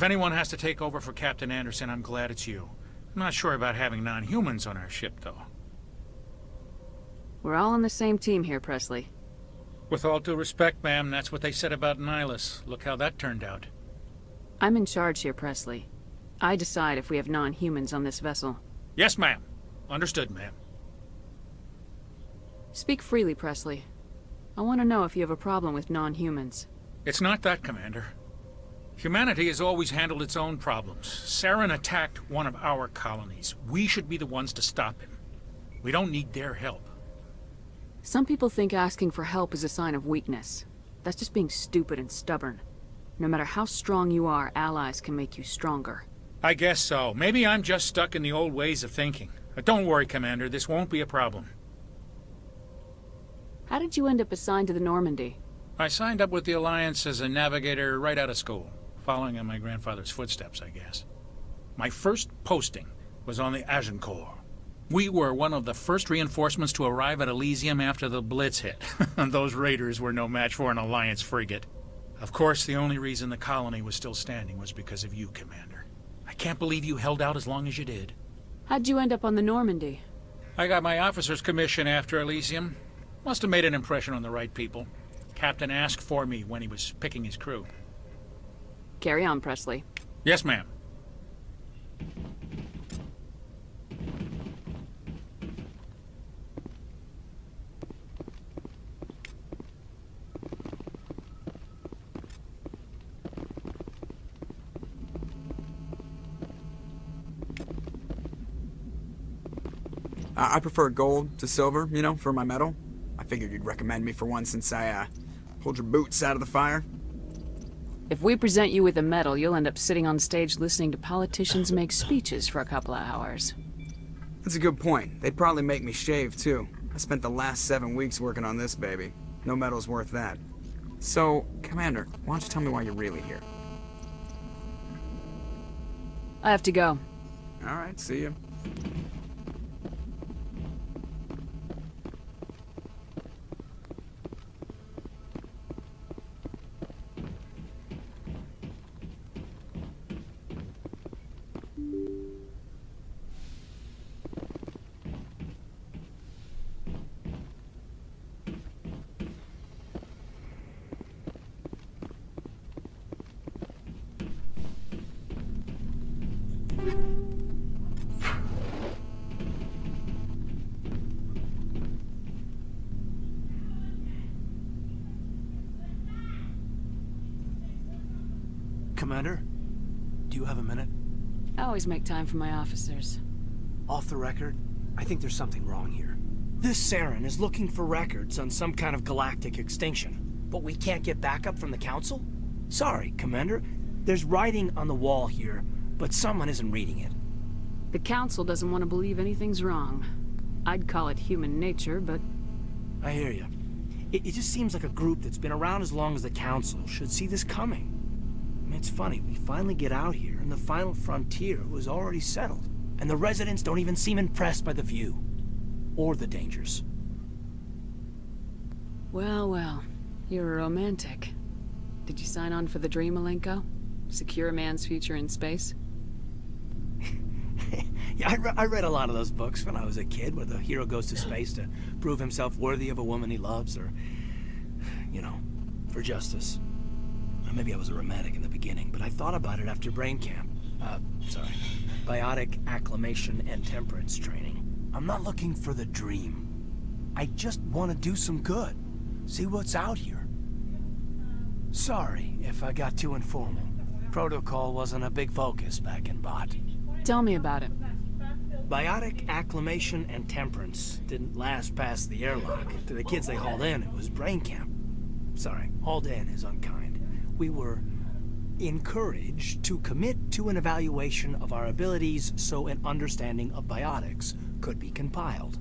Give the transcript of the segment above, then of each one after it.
If anyone has to take over for Captain Anderson, I'm glad it's you. I'm not sure about having non-humans on our ship, though. We're all on the same team here, Presley. With all due respect, ma'am, that's what they said about Nihilus. Look how that turned out. I'm in charge here, Presley. I decide if we have non-humans on this vessel. Yes, ma'am. Understood, ma'am. Speak freely, Presley. I want to know if you have a problem with non-humans. It's not that, Commander. Humanity has always handled its own problems. Saren attacked one of our colonies. We should be the ones to stop him. We don't need their help. Some people think asking for help is a sign of weakness. That's just being stupid and stubborn. No matter how strong you are, allies can make you stronger. I guess so. Maybe I'm just stuck in the old ways of thinking. But don't worry, Commander. This won't be a problem. How did you end up assigned to the Normandy? I signed up with the Alliance as a navigator right out of school. Following in my grandfather's footsteps, I guess. My first posting was on the Agincourt. We were one of the first reinforcements to arrive at Elysium after the Blitz hit. Those raiders were no match for an Alliance frigate. Of course, the only reason the colony was still standing was because of you, Commander. I can't believe you held out as long as you did. How'd you end up on the Normandy? I got my officer's commission after Elysium. Must have made an impression on the right people. Captain asked for me when he was picking his crew. Carry on, Presley. Yes, ma'am. I prefer gold to silver, you know, for my medal. I figured you'd recommend me for one since I, pulled your boots out of the fire. If we present you with a medal, you'll end up sitting on stage listening to politicians make speeches for a couple of hours. That's a good point. They'd probably make me shave, too. I spent the last 7 weeks working on this baby. No medal's worth that. So, Commander, why don't you tell me why you're really here? I have to go. All right, see you. Commander, do you have a minute? I always make time for my officers. Off the record, I think there's something wrong here. This Saren is looking for records on some kind of galactic extinction, but we can't get backup from the Council? Sorry, Commander. There's writing on the wall here, but someone isn't reading it. The Council doesn't want to believe anything's wrong. I'd call it human nature, but... I hear you. It just seems like a group that's been around as long as the Council should see this coming. I mean, it's funny, we finally get out here, and the final frontier was already settled. And the residents don't even seem impressed by the view. Or the dangers. Well, well. You're a romantic. Did you sign on for the dream, Malenko? Secure a man's future in space? Yeah, I read a lot of those books when I was a kid, where the hero goes to space to prove himself worthy of a woman he loves, or, you know, for justice. Or maybe I was a romantic in the beginning, but I thought about it after brain camp. Biotic acclimation and temperance training. I'm not looking for the dream. I just want to do some good. See what's out here. Sorry if I got too informal. Protocol wasn't a big focus back in Bot. Tell me about it. Biotic acclimation and temperance didn't last past the airlock. To the kids they hauled in, it was brain camp. Sorry, hauled in is unkind. We were encouraged to commit to an evaluation of our abilities so an understanding of biotics could be compiled.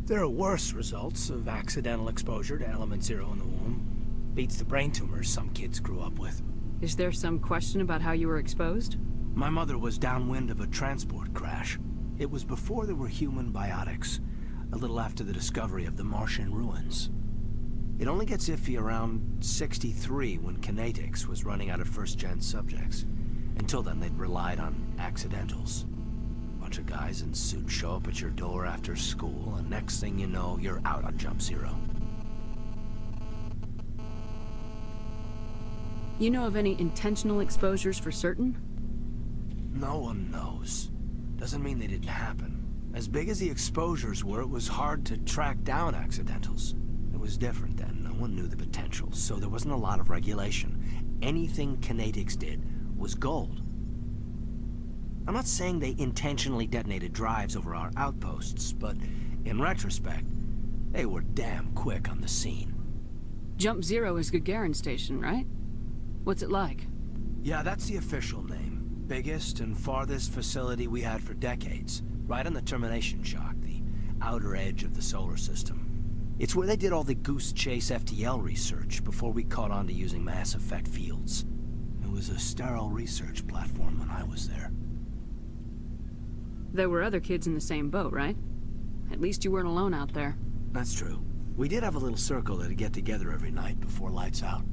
There are worse results of accidental exposure to element zero in the womb. Beats the brain tumors some kids grew up with. Is there some question about how you were exposed? My mother was downwind of a transport crash. It was before there were human biotics, a little after the discovery of the Martian ruins. It only gets iffy around 63 when Kinetics was running out of first-gen subjects. Until then, they'd relied on accidentals. Bunch of guys in suits show up at your door after school, and next thing you know, you're out on Jump Zero. You know of any intentional exposures for certain? No one knows. Doesn't mean they didn't happen. As big as the exposures were, it was hard to track down accidentals. It was different then. No one knew the potential, so there wasn't a lot of regulation. Anything Kinetics did was gold. I'm not saying they intentionally detonated drives over our outposts, but in retrospect, they were damn quick on the scene. Jump Zero is Gagarin Station, right? What's it like? Yeah, that's the official name. Biggest and farthest facility we had for decades. Right on the termination shock, the outer edge of the solar system. It's where they did all the Goose Chase FTL research before we caught on to using mass effect fields. It was a sterile research platform when I was there. There were other kids in the same boat, right? At least you weren't alone out there. That's true. We did have a little circle that'd get together every night before lights out.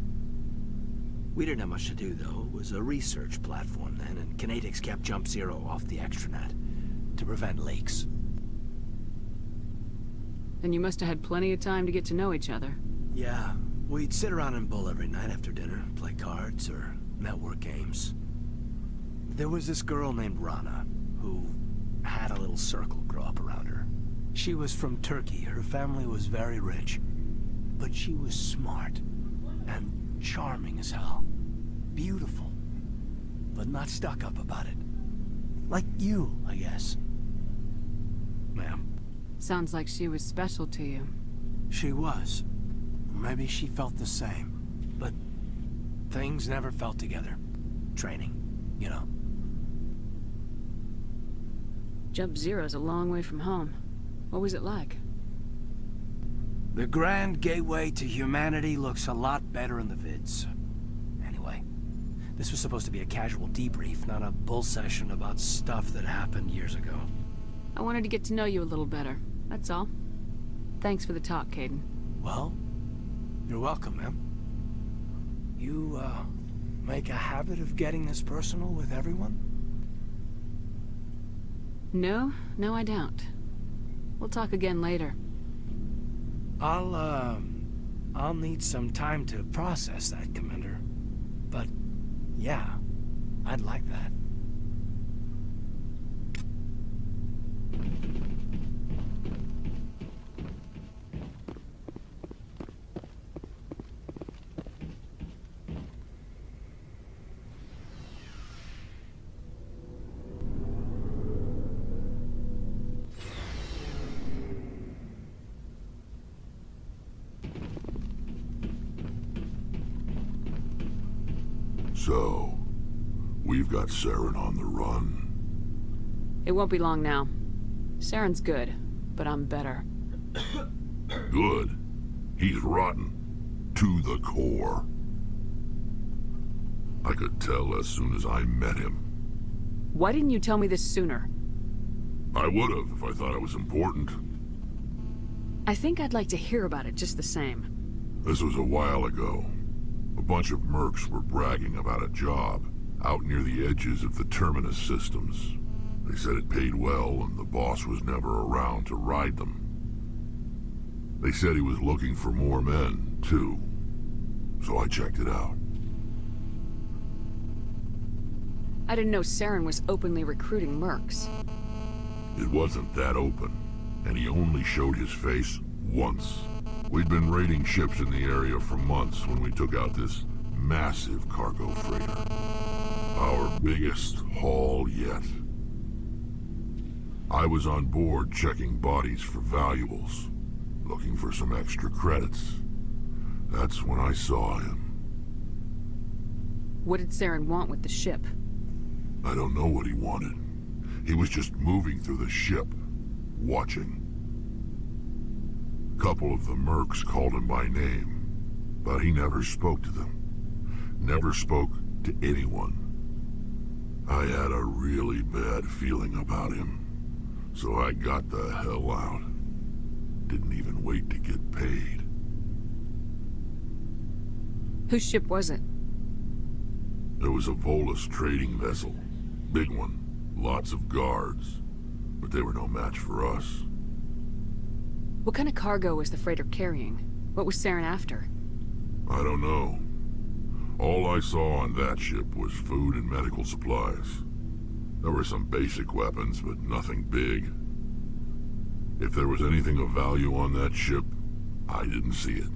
We didn't have much to do, though. It was a research platform then, and Kinetics kept Jump Zero off the extranet to prevent leaks. Then you must have had plenty of time to get to know each other. Yeah, we'd sit around and bull every night after dinner, play cards or network games. There was this girl named Rana, who had a little circle grow up around her. She was from Turkey. Her family was very rich, but she was smart and charming as hell. Beautiful, but not stuck up about it. Like you, I guess. Ma'am. Sounds like she was special to you. She was. Maybe she felt the same. But things never felt together. Training, you know. Jump Zero's a long way from home. What was it like? The grand gateway to humanity looks a lot better in the vids. Anyway, this was supposed to be a casual debrief, not a bull session about stuff that happened years ago. I wanted to get to know you a little better, that's all. Thanks for the talk, Caden. Well, you're welcome, ma'am. You, make a habit of getting this personal with everyone? No, I don't. We'll talk again later. I'll need some time to process that, Commander. But, yeah, I'd like that. So, we've got Saren on the run. It won't be long now. Saren's good, but I'm better. Good. He's rotten. To the core. I could tell as soon as I met him. Why didn't you tell me this sooner? I would have if I thought it was important. I think I'd like to hear about it just the same. This was a while ago. A bunch of mercs were bragging about a job out near the edges of the Terminus systems. They said it paid well and the boss was never around to ride them. They said he was looking for more men, too. So I checked it out. I didn't know Saren was openly recruiting mercs. It wasn't that open, and he only showed his face once. We'd been raiding ships in the area for months when we took out this massive cargo freighter. Our biggest haul yet. I was on board checking bodies for valuables, looking for some extra credits. That's when I saw him. What did Saren want with the ship? I don't know what he wanted. He was just moving through the ship, watching. A couple of the mercs called him by name, but he never spoke to them. Never spoke to anyone. I had a really bad feeling about him, so I got the hell out. Didn't even wait to get paid. Whose ship was it? It was a Volus trading vessel. Big one. Lots of guards. But they were no match for us. What kind of cargo was the freighter carrying? What was Saren after? I don't know. All I saw on that ship was food and medical supplies. There were some basic weapons, but nothing big. If there was anything of value on that ship, I didn't see it.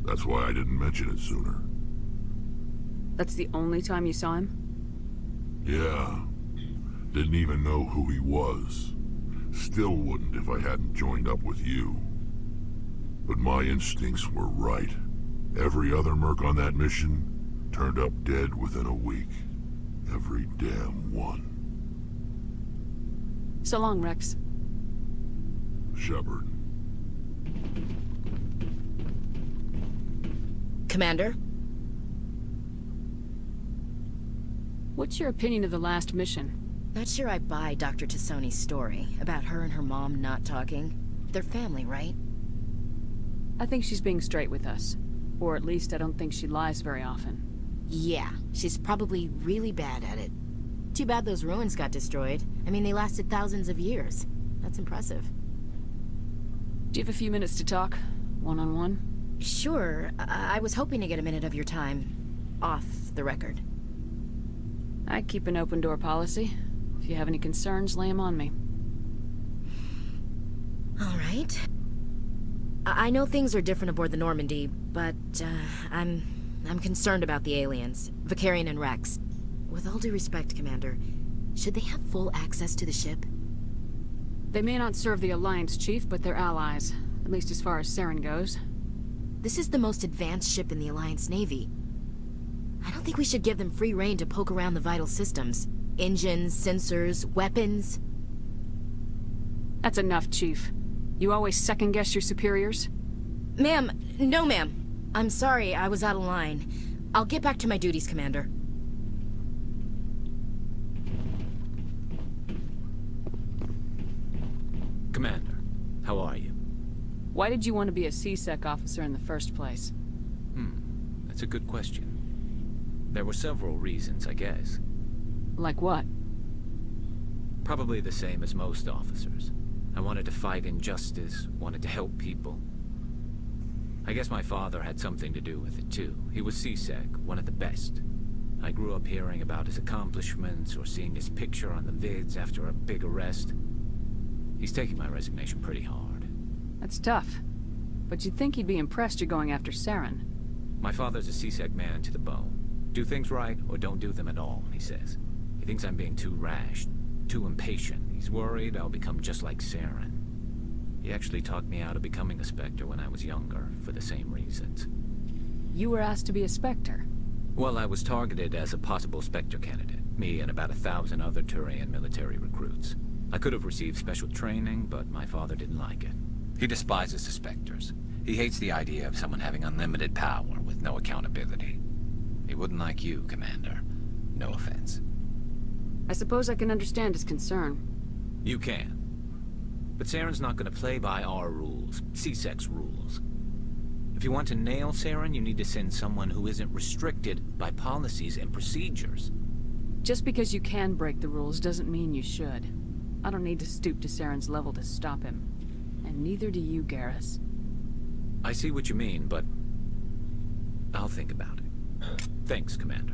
That's why I didn't mention it sooner. That's the only time you saw him? Yeah. Didn't even know who he was. Still wouldn't if I hadn't joined up with you. But my instincts were right. Every other merc on that mission turned up dead within a week. Every damn one. So long, Rex. Shepard. Commander? What's your opinion of the last mission? Not sure I buy Dr. Tassoni's story about her and her mom not talking. They're family, right? I think she's being straight with us. Or at least I don't think she lies very often. Yeah, she's probably really bad at it. Too bad those ruins got destroyed. I mean, they lasted thousands of years. That's impressive. Do you have a few minutes to talk? One-on-one? Sure. I was hoping to get a minute of your time off the record. I keep an open door policy. If you have any concerns, lay them on me. All right. I know things are different aboard the Normandy, but I'm concerned about the aliens, Vicarian and Rex. With all due respect, Commander, should they have full access to the ship? They may not serve the Alliance, Chief, but they're allies. At least as far as Saren goes. This is the most advanced ship in the Alliance Navy. I don't think we should give them free rein to poke around the vital systems. Engines, sensors, weapons. That's enough, Chief. You always second-guess your superiors? Ma'am, no ma'am. I'm sorry, I was out of line. I'll get back to my duties, Commander. Commander, how are you? Why did you want to be a C-Sec officer in the first place? That's a good question. There were several reasons, I guess. Like what? Probably the same as most officers. I wanted to fight injustice, wanted to help people. I guess my father had something to do with it too. He was C-Sec, one of the best. I grew up hearing about his accomplishments or seeing his picture on the vids after a big arrest. He's taking my resignation pretty hard. That's tough. But you'd think he'd be impressed you're going after Saren. My father's a C-Sec man to the bone. Do things right or don't do them at all, he says. He thinks I'm being too rash, too impatient. He's worried I'll become just like Saren. He actually talked me out of becoming a Spectre when I was younger, for the same reasons. You were asked to be a Spectre. Well, I was targeted as a possible Spectre candidate. Me and about 1,000 other Turian military recruits. I could have received special training, but my father didn't like it. He despises the Spectres. He hates the idea of someone having unlimited power with no accountability. He wouldn't like you, Commander. No offense. I suppose I can understand his concern. You can. But Saren's not going to play by our rules, C-Sec's rules. If you want to nail Saren, you need to send someone who isn't restricted by policies and procedures. Just because you can break the rules doesn't mean you should. I don't need to stoop to Saren's level to stop him. And neither do you, Garrus. I see what you mean, but I'll think about it. Thanks, Commander.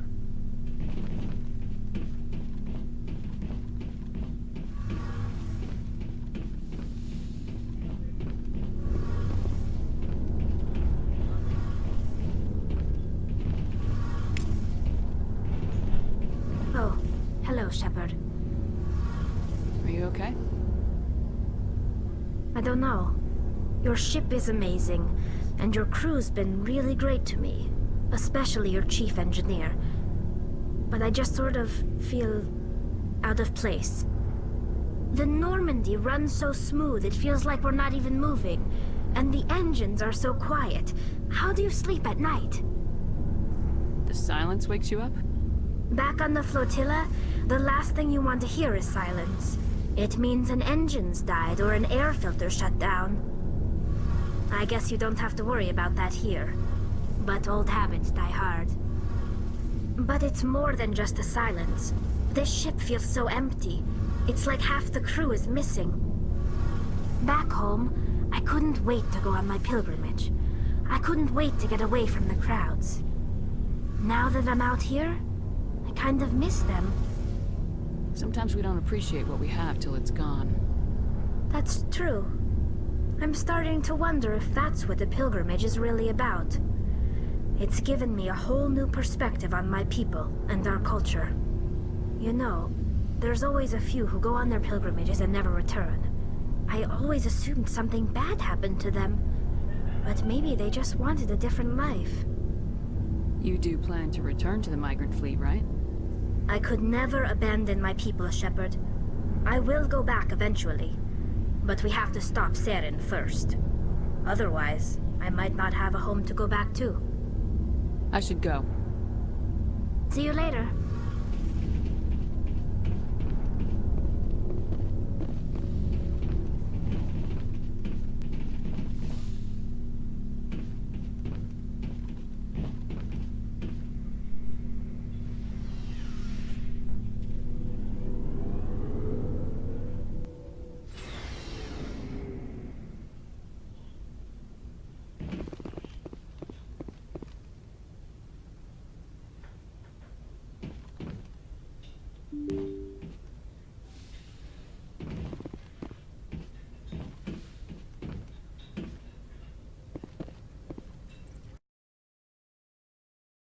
Oh, hello, Shepard. Are you okay? I don't know. Your ship is amazing, and your crew's been really great to me. Especially your chief engineer. But I just sort of feel out of place. The Normandy runs so smooth it feels like we're not even moving. And the engines are so quiet. How do you sleep at night? The silence wakes you up? Back on the flotilla, the last thing you want to hear is silence. It means an engine's died or an air filter shut down. I guess you don't have to worry about that here. but old habits die hard. But it's more than just a silence. This ship feels so empty. It's like half the crew is missing. Back home, I couldn't wait to go on my pilgrimage. I couldn't wait to get away from the crowds. Now that I'm out here, I kind of miss them. Sometimes we don't appreciate what we have till it's gone. That's true. I'm starting to wonder if that's what the pilgrimage is really about. It's given me a whole new perspective on my people and our culture. You know, there's always a few who go on their pilgrimages and never return. I always assumed something bad happened to them. But maybe they just wanted a different life. You do plan to return to the migrant fleet, right? I could never abandon my people, Shepard. I will go back eventually. But we have to stop Saren first. Otherwise, I might not have a home to go back to. I should go. See you later.